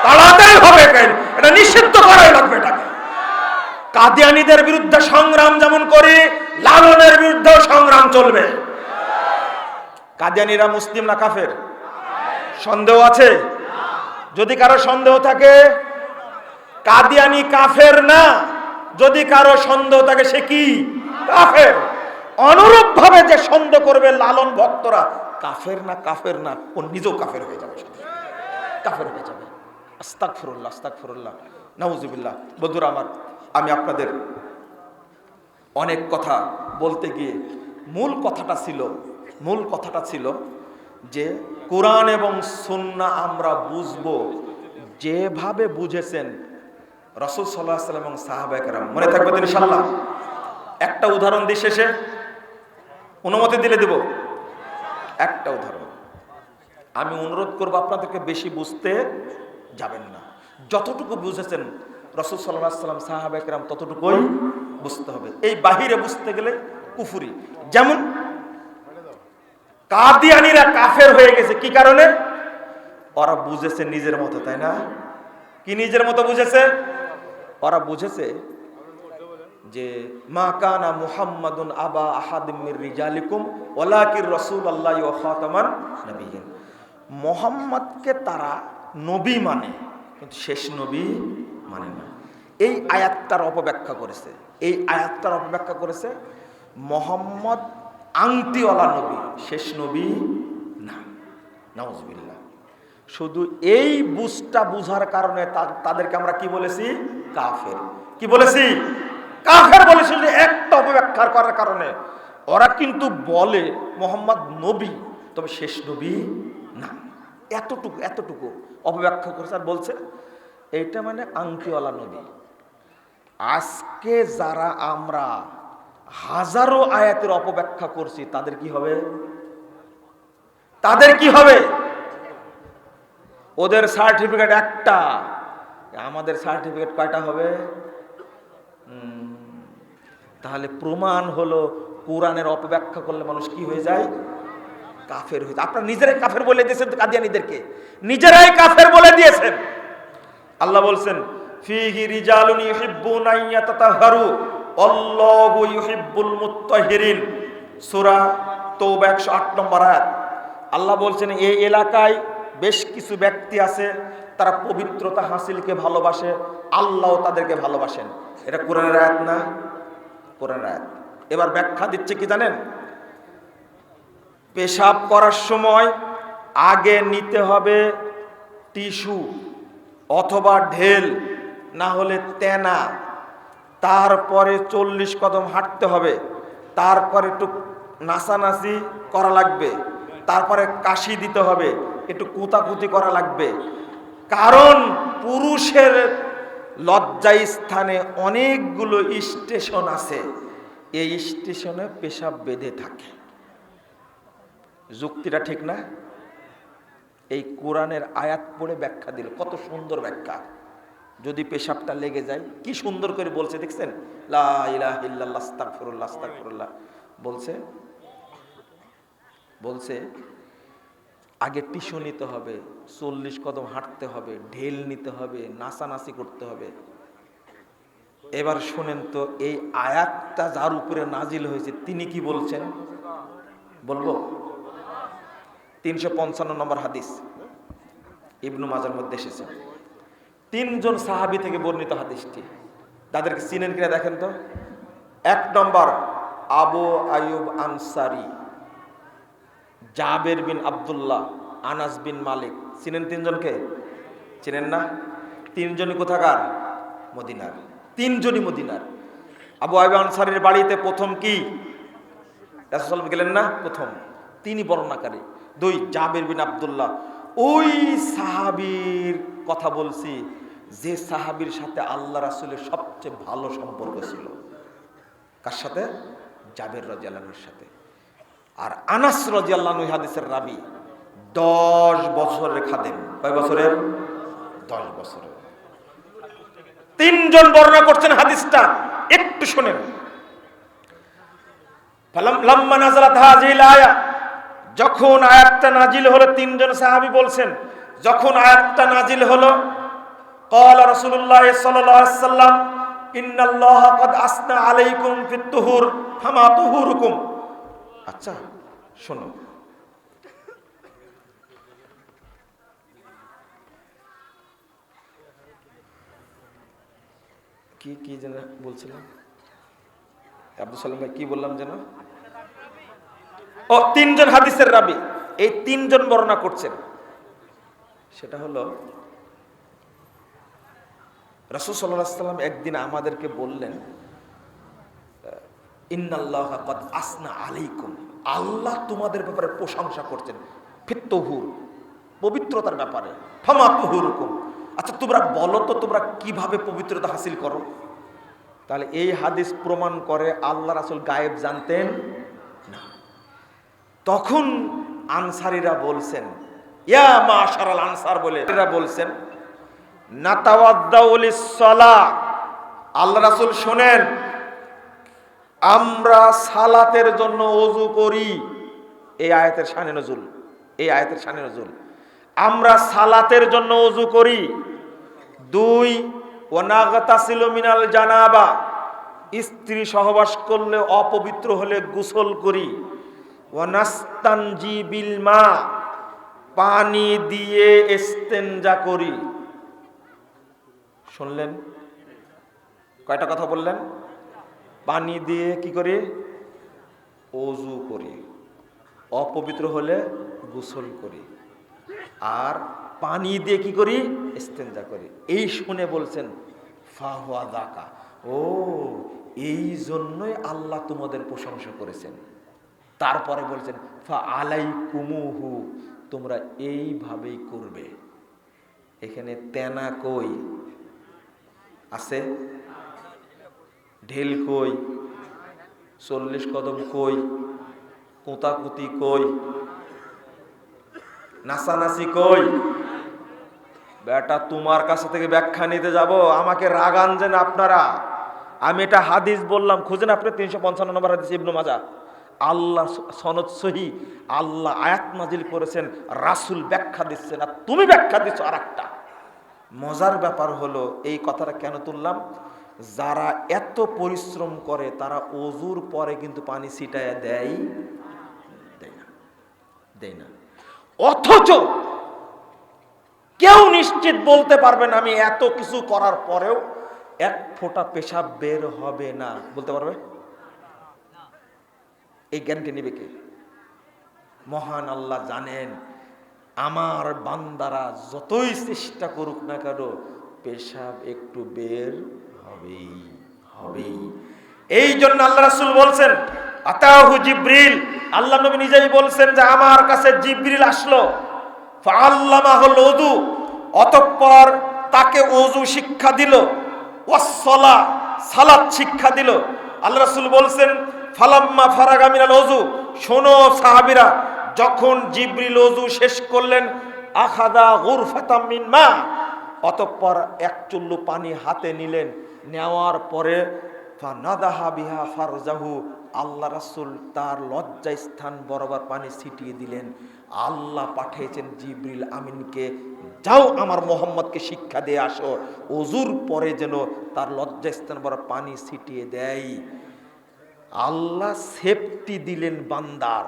তাড়াতাড়ি হবে কেন, এটা নিষিদ্ধ করাই লাগবে এটাকে। কাদিয়ানীদের বিরুদ্ধে সংগ্রাম যেমন করি, লালনের বিরুদ্ধেও সংগ্রাম চলবে। কাদিয়ানীরা মুসলিম না কাফের? সন্দেহ আছে? যদি কারো সন্দেহ থাকে, কাদিয়ানী কাফের না, যদি কারো সন্দেহ থাকে সে কি কাফের। অনুরূপ ভাবে যে সন্দেহ করবে লালন ভক্তরা কাফের না কাফের না, ও নিজেও কাফের হয়ে যাবে, কাফের হয়ে যাবে। আস্তাগফিরুল্লাহ, আস্তাগফিরুল্লাহ, নাউজুবিল্লাহ। বন্ধুরা আমার, আমি আপনাদের অনেক কথা বলতে গিয়ে মূল কথাটা ছিল যে কোরআন এবং সুন্নাহ আমরা বুঝবো যেভাবে বুঝেছেন রাসূল সাল্লাল্লাহু আলাইহি ওয়াসাল্লাম এবং সাহাবায়ে কেরাম। মনে থাকবে তো ইনশাআল্লাহ? একটা উদাহরণ দিয়ে শেষে অনুমতি দিলে দেব। একটা উদাহরণ আমি অনুরোধ করব, আপনাদেরকে বেশি বুঝতে যাবেন না, যতটুকু বুঝেছেন রাসূল সাল্লাল্লাহু আলাইহি ওয়াসাল্লাম সাহাবায়ে কেরাম ততটুকুই বুঝতে হবে। এই বাহিরে বুঝতে গেলে কুফরি। যেমন কাদিয়ানীরা কাফের হয়ে গেছে কি কারণে? ওরা বুঝেছে নিজের মতো, তাই না? কি নিজের মতো বুঝেছে? ওরা বুঝেছে যে মা কানা মুহাম্মাদুন আবা আহাদিম মির রিজালিকুম ওয়ালাকির রাসূলুল্লাহি ওয়া খাতামান নবিয়্যিন। মুহাম্মদকে তারা নবী মানে, কিন্তু শেষ নবী মানে না। এই আয়াতটার অপব্যাখ্যা করেছে মুহাম্মদ আংটিওয়ালা নবী, শেষ নবী না। নাউজুবিল্লাহ। শুধু এই বুঝটা বুঝার কারণে তাদেরকে আমরা কি বলেছি? কাফের। কি বলেছি? কাফের বলেছি। যে একটা অপব্যাখ্যা করার কারণে ওরা কিন্তু বলে মুহাম্মদ নবী, তবে শেষ নবী না। এতটুকু অপব্যাখ্যা করেছে আর বলছে এইটা মানে আংটিওয়ালা নবী। আজকে যারা আমরা হাজারো আয়াতের অপব্যাখ্যা করছি তাদের কি হবে? ওদের সার্টিফিকেট একটা, আমাদের সার্টিফিকেট কয়টা হবে? তাহলে প্রমাণ হলো কোরআনের অপব্যাখ্যা করলে মানুষ কি হয়ে যায়? কাফের হয়ে যায়। আপনারা নিজেরাই কাফের বলে দিয়েছেন কাদিয়ানীদেরকে, নিজেরাই কাফের বলে দিয়েছেন। আল্লাহ বলছেন ফিহি রিজালুন ইউহিব্বুনা আইয়াতাতাহহারু আল্লাহু ইউহিব্বুল মুত্তাহিরিন। সূরা তাওবা 108 নম্বর আয়াত। আল্লাহ বলছেন এই এলাকায় বেশ কিছু ব্যক্তি আছে তারা পবিত্রতা হাসিলকে ভালোবাসে, আল্লাহও তাদেরকে ভালোবাসেন। এটা কোরআনের আয়াত না? কোরআনের আয়াত। এবার ব্যাখ্যা দিচ্ছে কি জানেন? পেশাব করার সময় আগে নিতে হবে টিস্যু অথবা ঢেল, না হলে তেনা, তারপরে 40 কদম হাঁটতে হবে, তারপরে একটু নাচানাচি করা লাগবে, তারপরে কাশি দিতে হবে, একটু কুতাকুতি করা লাগবে। কারণ পুরুষের লজ্জায় স্থানে অনেকগুলো স্টেশন আছে, এই স্টেশনে পেশাব বেঁধে থাকে। যুক্তিটা ঠিক না? এই কোরআনের আয়াত পড়ে ব্যাখ্যা দিল, কত সুন্দর ব্যাখ্যা। যদি পেশাবটা লেগে যায় কি সুন্দর করে বলছে, দেখছেন? লা ইলাহা ইল্লাল্লাহ আস্তাগফিরুল্লাহ আস্তাগফিরুল্লাহ বলছে আগে টিস্যু নিতে হবে, 40 কদম হাঁটতে হবে, ঢেল নিতে হবে, নাচানাচি করতে হবে। এবার শুনেন তো, এই আয়াতটা যার উপরে নাজিল হয়েছে তিনি কি বলছেন বলবো? 355 নম্বর হাদিস, ইবনু মাজার মধ্যে এসেছে। 3 জন সাহাবী থেকে বর্ণিত হাদিসটি। তাদেরকে চিনেন কিনা দেখেন তো। 1 নম্বর আবু আইয়ুব আনসারী, জাবের বিন আব্দুল্লাহ, আনাস বিন মালিক। চিনেন 3 জনকে? চিনেন না? 3 জনই কোথাকার? মদিনার। 3 জনই মদিনার। আবু আইয়ুব আনসারীর বাড়িতে প্রথম কি রাসূল সাল্লাল্লাহু আলাইহি ওয়াসাল্লাম গেলেন না? প্রথম। তিনি বর্ণনাকারী। 2 জাবের বিন আব্দুল্লাহ, ওই সাহাবীর কথা বলছি যে সাহাবীর সাথে আল্লাহ রাসূলের সবচেয়ে ভালো সম্পর্ক ছিল। কার সাথে? জাবের রাদিয়াল্লাহু আনহুর সাথে। আর আনাস রাদিয়াল্লাহু আনহু হাদিসের রাবী, 10 বছরের খাদেম। কয় বছরের? 10 বছরের। 3 জন বর্ণনা করছেন হাদিসটা, একটু শুনেন। লাম্মা নাযালাত হাযিহিল আয়া, যখন আয়াতটা নাজিল হলো, 3 জন সাহাবী বলছেন যখন আয়াতটা নাজিল হলো قال رسول الله صلى الله عليه وسلم إن الله قد أثنى عليكم في الطهور فما طهوركم। আচ্ছা শোনো, কি কি যেন বলছিলাম আব্দুল সালাম ভাই, কি বললাম যেন? ও, তিনজন হাদিসের রাবী, এই তিনজন বর্ণনা করছেন। সেটা হলো রাসূল সাল্লাল্লাহু আলাইহি ওয়াসাল্লাম একদিন আমাদেরকে বললেন, ইন্নাল্লাহা ক্বাদ আসনা আলাইকুম, আল্লাহ তোমাদের ব্যাপারে প্রশংসা করছেন, ফিত তুহুর, পবিত্রতার ব্যাপারে, ফামা তুহুরুকুম। আচ্ছা তোমরা বলো তো তোমরা কিভাবে পবিত্রতা হাসিল করো? তাহলে এই হাদিস প্রমাণ করে আল্লাহ রাসূল গায়েব জানতেন না। তখন আনসারীরা বলছেন, ইয়া মাশারাল আনসার বলে এরা বলছেন, নাতাওয়াদ্দাউ লিস-সালাহ, আল্লাহ রাসূল শুনেন, আমরা সালাতের জন্য ওযু করি। এই আয়াতের শানে নজুল, এই আয়াতের শানে নজুল, আমরা সালাতের জন্য ওযু করি। 2, ওয়া নাগতাসিলু মিনাল জানাবা, স্ত্রী সহবাস করলে অপবিত্র হলে গোসল করি। ওয়া নাস্তানজি বিল মা, পানি দিয়ে ইস্তেনজা করি। শুনলেন কয়টা কথা বললেন? পানি দিয়ে কি করি? ওযু করি, অপবিত্র হলে গোসল করি, আর পানি দিয়ে কি করি? ইস্তেনজা করি। এই শুনে বলছেন ফাহুয়া যাকা, ও এই জন্যই আল্লাহ তোমাদের প্রশংসা করেছেন। তারপরে বলছেন ফা আলাইকুমুহু, তোমরা এইভাবেই করবে। এখানে তেনা কই আছে? ঢেল কই? 40 কদম কই? কোতাকুতি কই? নাচানাচি কই? বেটা তোমার কাছে থেকে ব্যাখ্যা নিতে যাব, আমাকে রাগ আনছেন আপনারা। আমি এটা হাদিস বললাম, খুঁজেন আপনি 355 নম্বর হাদিস, ইবনে মাজাহ। আল্লাহ সনদ সহি, আল্লাহ আয়াত নাজিল করেছেন, রাসূল ব্যাখ্যা দিচ্ছেন, আর তুমি ব্যাখ্যা দিচ্ছ আরেকটা। মজার ব্যাপার হলো, এই কথাটা কেন তুললাম, যারা এত পরিশ্রম করে তারা ওযুর পরে কিন্তু পানি ছিটায়া দেয় না। অথচ কেউ নিশ্চিত বলতে পারবেন আমি এত কিছু করার পরেও এক ফোঁটা পেশাব বের হবে না, বলতে পারবে? এই গ্যারান্টি নেবে কে? মহান আল্লাহ জানেন, আমার বান্দারা যতই চেষ্টা করুক না কেন পেশাব একটু বের হবেই। এই জন্য আল্লাহ রাসূল বলছেন, আতাহু জিবরিল, আল্লাহ নবী নিজেই বলছেন যে আমার কাছে জিবরিল আসলো, ফাআল্লামাহুল উযু, অতঃপর তাকে ওযু শিক্ষা দিল, ওয়াসসালাহ, সালাত শিক্ষা দিল। আল্লাহ রাসূল বলছেন ফালাম্মা ফারাগা মিনাল ওযু, শোনো সাহাবীরা, যখন জিবরিল ওযু শেষ করলেন, আখাযা গুরফাতাম মিন মা, অতঃপর এক চুল্লু পানি হাতে নিলেন, নেওয়ার পরে ফানাদাহা বিহা ফারজাহু, আল্লাহ রাসূল তার লজ্জা স্থান বরাবর পানি ছিটিয়ে দিলেন। আল্লাহ পাঠিয়েছেন জিবরিল আমিনকে, যাও আমার মোহাম্মদকে শিক্ষা দিয়ে আসো, ওযুর পরে যেন তার লজ্জা স্থান বরাবর পানি ছিটিয়ে দেয়। আল্লাহ সেফটি দিলেন বান্দার,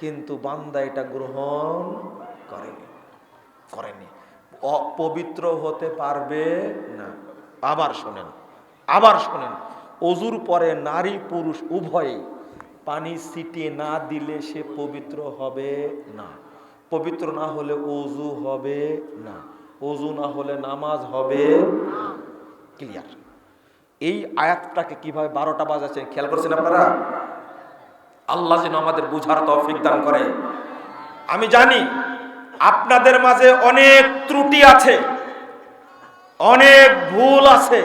কিন্তু বান্দা এটা গ্রহণ করেনি, অপবিত্র হতে পারবে না। আবার শোনেন, ওযুর পরে নারী পুরুষ উভয়ে পানি ছিটিয়ে না দিলে সে পবিত্র হবে না। পবিত্র না হলে ওযু হবে না, ওযু না হলে নামাজ হবে না। ক্লিয়ার? এই আয়াতটাকে কিভাবে 12টা বাজাচ্ছেন খেয়াল করছেন আপনারা? আল্লাহ যেন আমাদের বুঝার তৌফিক দান করে। আমি জানি আপনাদের মাঝে অনেক ত্রুটি আছে, অনেক ভুল আছে।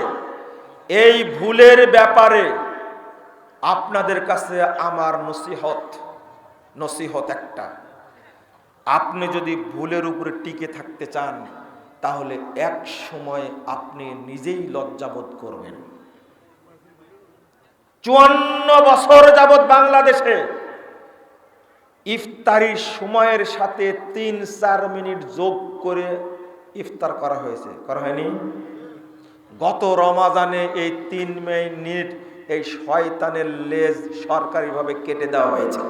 এই ভুলের ব্যাপারে আপনাদের কাছে আমার নসিহত একটা, আপনি যদি ভুলের উপরে টিকে থাকতে চান তাহলে এক সময় আপনি নিজেই লজ্জাবোধ করবেন। 54 বছর যাবৎ বাংলাদেশে ইফতারির সময়ের সাথে 3-4 মিনিট যোগ করে ইফতার করা হয়েছে, করা হয়নি? গত রমাজানে এই 3 মিনিট এই শয়তানের লেজ সরকারিভাবে কেটে দেওয়া হয়েছে।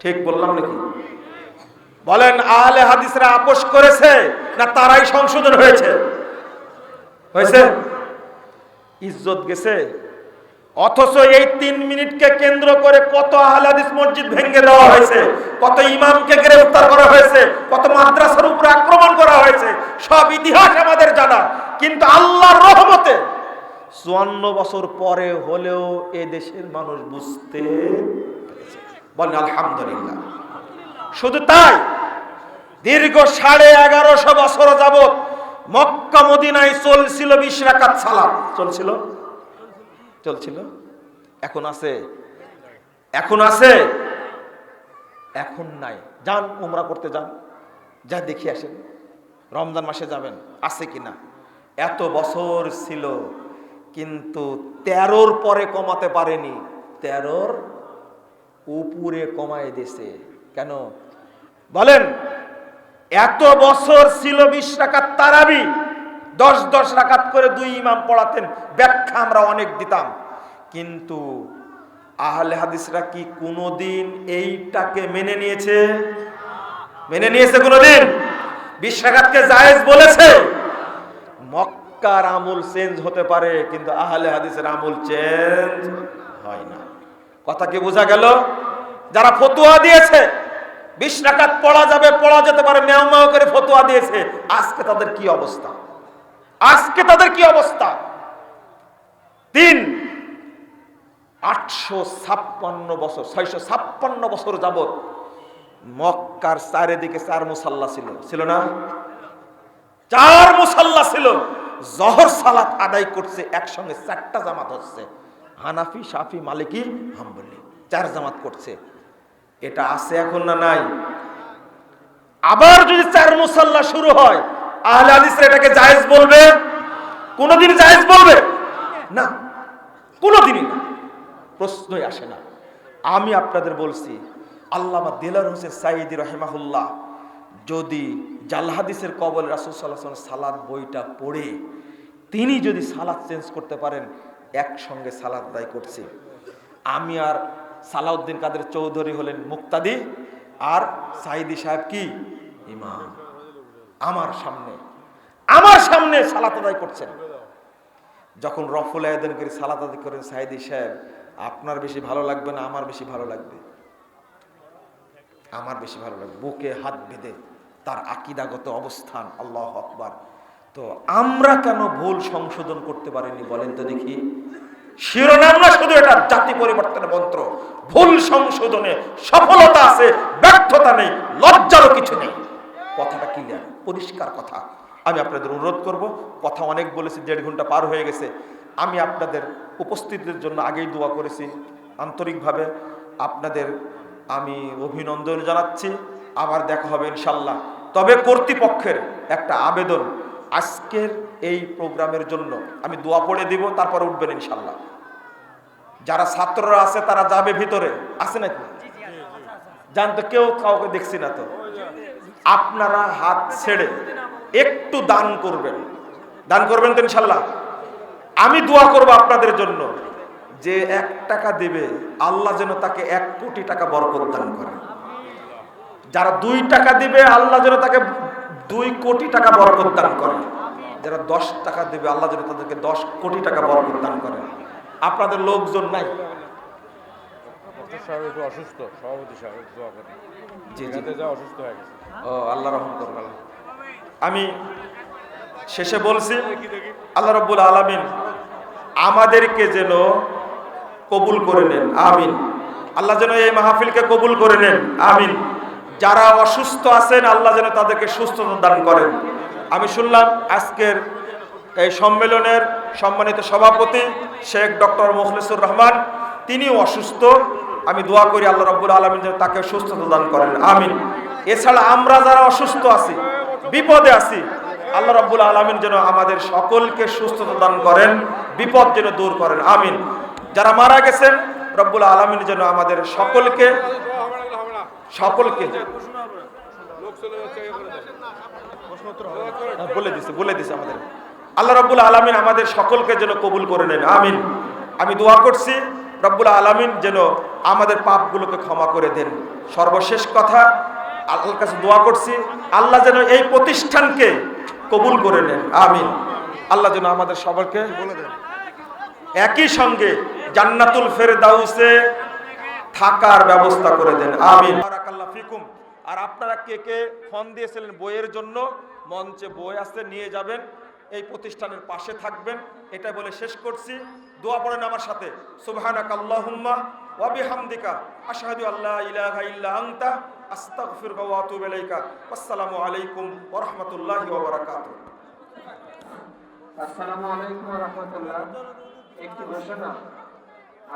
ঠিক বললাম নাকি? বলেন, আহলে হাদিসরা আপোষ করেছে না তারাই সংশোধন হয়েছে? হয়েছে? ইজ্জত গেছে। অথচ এই 3 মিনিটকে কেন্দ্র করে কত আহলে হাদিস মসজিদ ভেঙে দেওয়া হয়েছে, কত ইমামকে গ্রেফতার করা হয়েছে, কত মাদ্রাসার উপরে আক্রমণ করা হয়েছে, সব ইতিহাস আমাদের জানা। কিন্তু আল্লাহর রহমতে 54 বছর পরে হলেও এ দেশের মানুষ বুঝতে পেরেছে। বলেন আলহামদুলিল্লাহ। শুধু তাই, দীর্ঘ 1150 বছর যাবত মক্কা মদিনায় চলছিল 20 রাকাত সালাত। চলছিল। এখন আছে? এখন আছে? এখন নাই। যান উমরা করতে, যান, যা দেখি আসেন, রমজান মাসে যাবেন আছে কিনা। এত বছর ছিল, কিন্তু 13-র পরে কমাতে পারেনি, 13-র উপরে কমায় দিয়েছে। কেন বলেন? এত বছর ছিল 20 রাকাত তারাবি, 10 রাকাত করে 2 ইমাম পড়াতেন, ব্যাখ্যা আমরা অনেক দিতাম। কিন্তু আহলে হাদিসরা কি কোনোদিন এইটাকে মেনে নিয়েছে? মেনে নিয়েছে কোনোদিন? 20 রাকাতকে জায়েজ বলেছে? মক্কার আমল চেঞ্জ হতে পারে, কিন্তু আহলে হাদিসের আমল চেঞ্জ হয় না। কথা কি বোঝা গেল? যারা ফতোয়া দিয়েছে 20 রাকাত পড়া যাবে, পড়া যেতে পারে, মেও মেও করে ফতোয়া দিয়েছে, আজকে তাদের কি অবস্থা? আজকে তাদের কি অবস্থা? 856 বছর, 656 বছর যাবত মক্কার চারিদিকে 4 মুসাল্লা ছিল না? 4 মুসাল্লা ছিল। জোহর সালাত আদায় করছে একসঙ্গে 4টা জামাত হচ্ছে, হানাফি, শাফি, মালিকি, হাম্বলি, 4 জামাত করছে। এটা আছে এখন না নাই? আবার যদি 4 মুসাল্লা শুরু হয়, আহলে হাদিসরা এটাকে জায়েজ বলবে? কোনদিন জায়েজ বলবে না, কোনদিনই না, প্রশ্নই আসে না। আমি আপনাদের বলছি, আল্লামা দিলওয়ার হোসেন সাইদি রাহিমাহুল্লাহ যদি জাল হাদিসের কবল রাসূল সাল্লাল্লাহু আলাইহি ওয়াসাল্লাম সালাত বইটা পড়ে তিনি যদি সালাত চেঞ্জ করতে পারেন, একসঙ্গে সালাত আদায় করছে। আমি আর সালাউদ্দিন কাদের চৌধুরী হলেন মুক্তাদি, আর সাইদি সাহেব কি ইমাম। আমার সামনে সালাত আদায় করছেন। যখন রফুল আয়াদান করে সালাত আদায় করেন, সাইদি সাহেব, আপনার বেশি ভালো লাগবে না আমার বেশি ভালো লাগবে? আমার বেশি ভালো লাগবে। বুকে হাত বেঁধে তার আকীদাগত অবস্থান, আল্লাহু আকবার। তো আমরা কেন ভুল সংশোধন করতে পারিনি বলেন তো দেখি? শিরোনাম না শুধু এটা, জাতি পরিবর্তনের মন্ত্র। ভুল সংশোধনে সফলতা আছে, ব্যর্থতা নেই, লজ্জারও কিছু নেই। কথাটা ক্লিয়ার, পরিষ্কার কথা। আমি আপনাদের অনুরোধ করব, কথা অনেক বলেছি, 1.5 ঘন্টা পার হয়ে গেছে। আমি আপনাদের উপস্থিতির জন্য আগেই দোয়া করেছি, আন্তরিকভাবে আপনাদের আমি অভিনন্দন জানাচ্ছি। আবার দেখা হবে ইনশাল্লাহ। তবে কর্তৃপক্ষের একটা আবেদন, আজকের এই প্রোগ্রামের জন্য আমি দোয়া পড়ে দিব, তারপরে উঠবেন ইনশাল্লাহ। যারা ছাত্ররা আছে তারা যাবে ভিতরে, আছে নাকি? জান তো, কেউ কাউকে দেখছি না তো। আপনারা হাত ছেড়ে একটু দান করবেন তো ইনশাল্লাহ। আমি দোয়া করব আপনাদের জন্য, যে 1 টাকা দেবে আল্লাহ যেন তাকে 1 কোটি টাকা বরকত দান করে। যারা 2 টাকা দিবে আল্লাহ যেন তাকে 2 কোটি টাকা বরকত দান করে। যারা 10 টাকা দেবে আল্লাহ যেন তাদেরকে 10 কোটি টাকা বরকত দান করে। আপনাদের লোকজন নাই? অসুস্থ সভাপতি সাহেব, দোয়া করেন। জি, অসুস্থ হয়ে গেছে। ও, আল্লাহ রহম করবেন। আমি শেষে বলছি, আল্লাহ রাব্বুল আলামিন আমাদেরকে যেন কবুল করে নেন, আমিন। আল্লাহ যেন এই মাহফিলকে কবুল করে নেন, আমিন। যারা অসুস্থ আছেন আল্লাহ যেন তাদেরকে সুস্থতা দান করেন। আমি শুনলাম আজকের এই সম্মেলনের সম্মানিত সভাপতি শেখ ডক্টর মুখলিসুর রহমান, তিনিও অসুস্থ। আমি দোয়া করি আল্লাহ রাব্বুল আলামিন যেন তাকে সুস্থতা দান করেন, আমিন। এছাড়া আমরা যারা অসুস্থ আছি, বিপদে আছি, আল্লাহ রাব্বুল আলামিন যেন আমাদের সকলকে সুস্থতা দান করেন, বিপদ যেন দূর করেন, আমিন। যারা মারা গেছেন রব্বুল আলামিন যেন আমাদের সকলকে বলে দিছে আমাদের। আল্লাহ রাব্বুল আলামিন আমাদের সকলকে যেন কবুল করে নেন, আমিন। আমি দোয়া করছি রব্বুল আলামিন যেন আমাদের পাপগুলোকে ক্ষমা করে দেন। সর্বশেষ কথা, আল্লাহর কাছে দোয়া করছি আল্লাহ যেন এই প্রতিষ্ঠানকে কবুল করে নেন, আমিন। আল্লাহ যেন আমাদের সবাইকে একই সঙ্গে জান্নাতুল ফেরদাউসে থাকার ব্যবস্থা করে দেন, আমিন। বারাকাল্লাহু ফিকুম। আর আপনারা কে কে ফোন দিয়েছিলেন বইয়ের জন্য, মঞ্চে বই আছে, নিয়ে যাবেন, এই প্রতিষ্ঠানের পাশে থাকবেন, এটা বলে শেষ করছি। দোয়া পড়েন আমার সাথে, সুবহানাকাল্লাহুম্মা ওয়া বিহামদিকা আশহাদু আল্লা ইলাহা ইল্লা আনতা আস্তাগফিরুকা ওয়া আতুবু ইলাইকা। আসসালামু আলাইকুম ওয়া রাহমাতুল্লাহি ওয়া বারাকাতুহু। আসসালামু আলাইকুম ওয়া রাহমাতুল্লাহ। একটি ঘোষণা,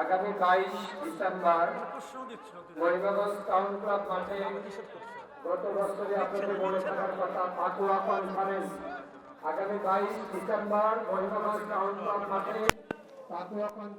আগামী 22 ডিসেম্বর মহিমাগঞ্জ টাউন ক্লাব মাঠে গত বছরে আপনাদের বলে থাকার কথা ফাতুয়া কনফারেন্স, আগামী 22 ডিসেম্বর মহিমাগঞ্জ টাউন ক্লাব মাঠে ফাতুয়া কনফারেন্স।